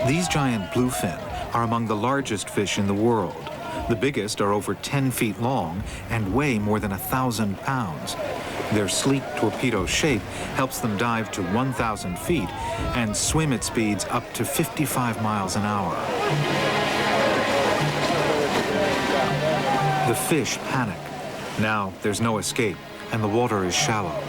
These giant bluefin are among the largest fish in the world. The biggest are over 10 feet long and weigh more than 1,000 pounds. Their sleek torpedo shape helps them dive to 1,000 feet and swim at speeds up to 55 miles an hour. The fish panic. Now there's no escape, and the water is shallow.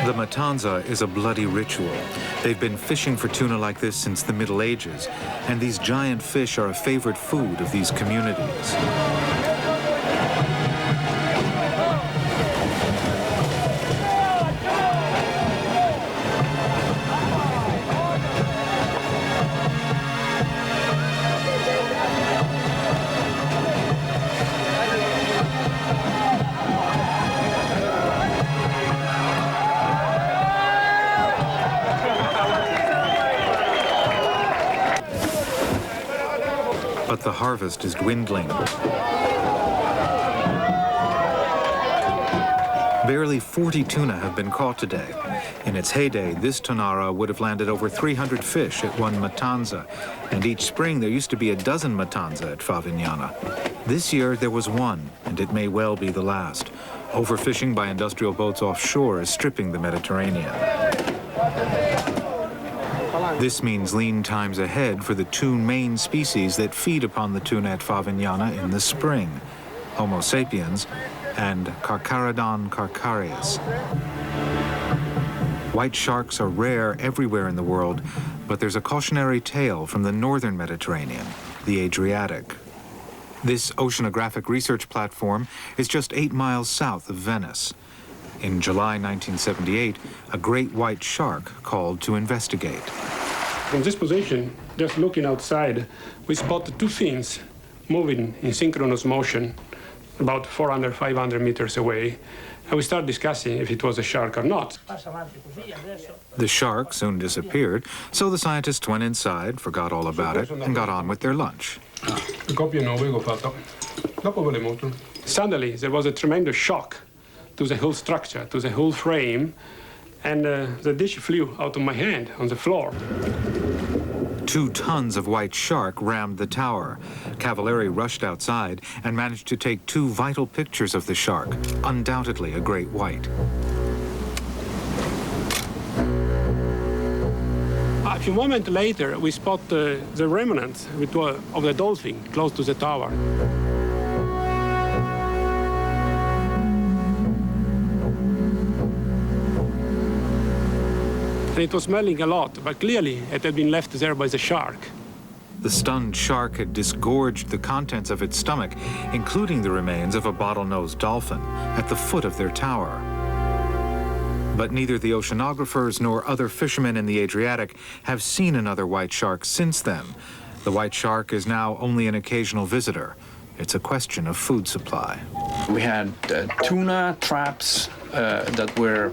The matanza is a bloody ritual. They've been fishing for tuna like this since the Middle Ages, and these giant fish are a favorite food of these communities. But the harvest is dwindling. Barely 40 tuna have been caught today. In its heyday, this tonara would have landed over 300 fish at one matanza, and each spring there used to be a dozen matanza at Favignana. This year there was one, and it may well be the last. Overfishing by industrial boats offshore is stripping the Mediterranean. This means lean times ahead for the two main species that feed upon the tuna at Favignana in the spring, Homo sapiens and Carcharodon carcharias. White sharks are rare everywhere in the world, but there's a cautionary tale from the northern Mediterranean, the Adriatic. This oceanographic research platform is just 8 miles south of Venice. In July 1978, a great white shark called to investigate. From this position, just looking outside, we spotted two fins moving in synchronous motion about 400, 500 meters away. And we started discussing if it was a shark or not. The shark soon disappeared, so the scientists went inside, forgot all about it, and got on with their lunch. Suddenly, there was a tremendous shock to the whole structure, to the whole frame, and the dish flew out of my hand on the floor. 2 tons of white shark rammed the tower. Cavalieri rushed outside and managed to take 2 vital pictures of the shark, undoubtedly a great white. A few moments later, we spot the remnants of the dolphin close to the tower. And it was smelling a lot, but clearly it had been left there by the shark. The stunned shark had disgorged the contents of its stomach, including the remains of a bottlenose dolphin, at the foot of their tower. But neither the oceanographers nor other fishermen in the Adriatic have seen another white shark since then. The white shark is now only an occasional visitor. It's a question of food supply. We had tuna traps that were,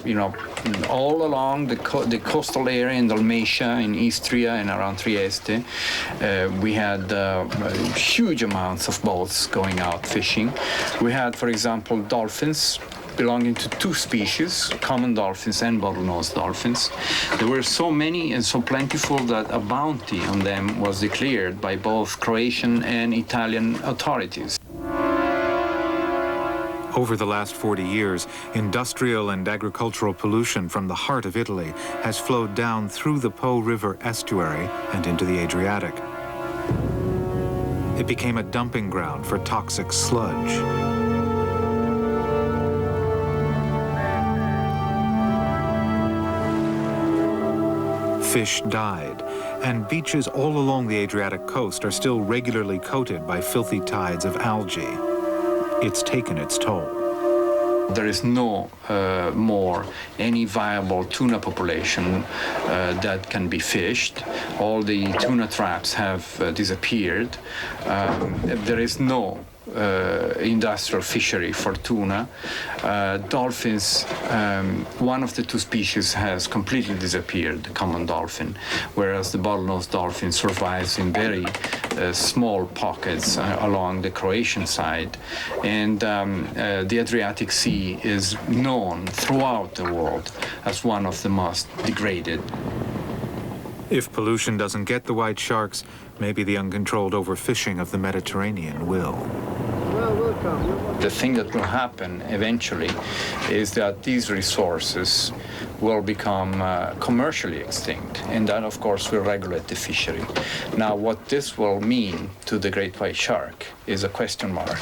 all along the coastal area in Dalmatia, in Istria, and around Trieste. We had huge amounts of boats going out fishing. We had, for example, dolphins belonging to 2 species, common dolphins and bottlenose dolphins. There were so many and so plentiful that a bounty on them was declared by both Croatian and Italian authorities. Over the last 40 years, industrial and agricultural pollution from the heart of Italy has flowed down through the Po River estuary and into the Adriatic. It became a dumping ground for toxic sludge. Fish died, and beaches all along the Adriatic coast are still regularly coated by filthy tides of algae. It's taken its toll. There is no more any viable tuna population that can be fished. All the tuna traps have disappeared. There is no industrial fishery for tuna. Dolphins, one of the two species has completely disappeared, the common dolphin, whereas the bottlenose dolphin survives in very small pockets along the Croatian side. And the Adriatic Sea is known throughout the world as one of the most degraded. If pollution doesn't get the white sharks, maybe the uncontrolled overfishing of the Mediterranean will. The thing that will happen eventually is that these resources will become commercially extinct, and that, of course, will regulate the fishery. Now, what this will mean to the great white shark is a question mark,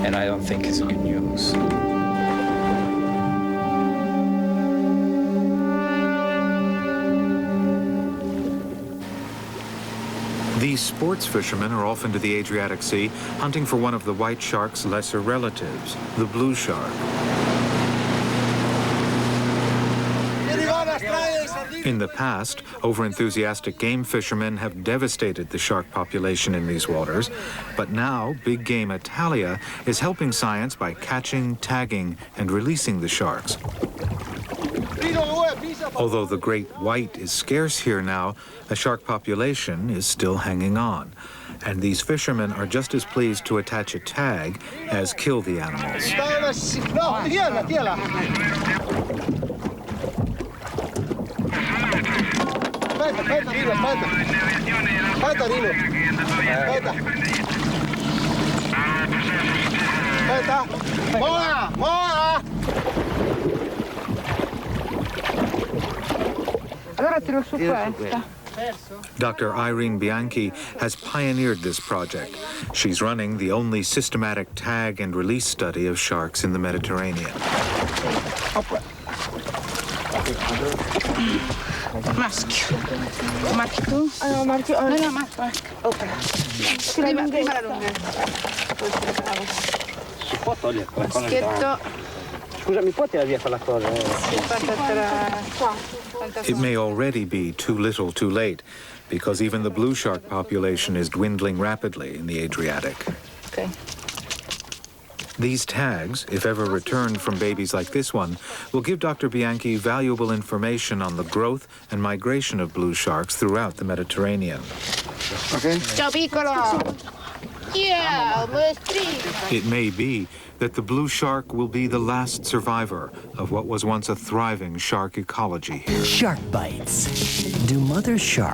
and I don't think it's good news. These sports fishermen are off into the Adriatic Sea, hunting for one of the white shark's lesser relatives, the blue shark. In the past, overenthusiastic game fishermen have devastated the shark population in these waters, but now big game Italia is helping science by catching, tagging, and releasing the sharks. Although the great white is scarce here now, the shark population is still hanging on. And these fishermen are just as pleased to attach a tag as kill the animals. Dr. Irene Bianchi has pioneered this project. She's running the only systematic tag and release study of sharks in the Mediterranean. Maschio. Marchi tu? Marchi. No, no, Marco. Prima la lunghezza. Si può togliere quella cosa? Schietto. Scusa, mi può tirare via quella cosa? It may already be too little too late, because even the blue shark population is dwindling rapidly in the Adriatic. Okay. These tags, if ever returned from babies like this one, will give Dr. Bianchi valuable information on the growth and migration of blue sharks throughout the Mediterranean. Okay. Ciao piccolo! Yeah, It may be that the blue shark will be the last survivor of what was once a thriving shark ecology here. Shark bites. Do mother sharks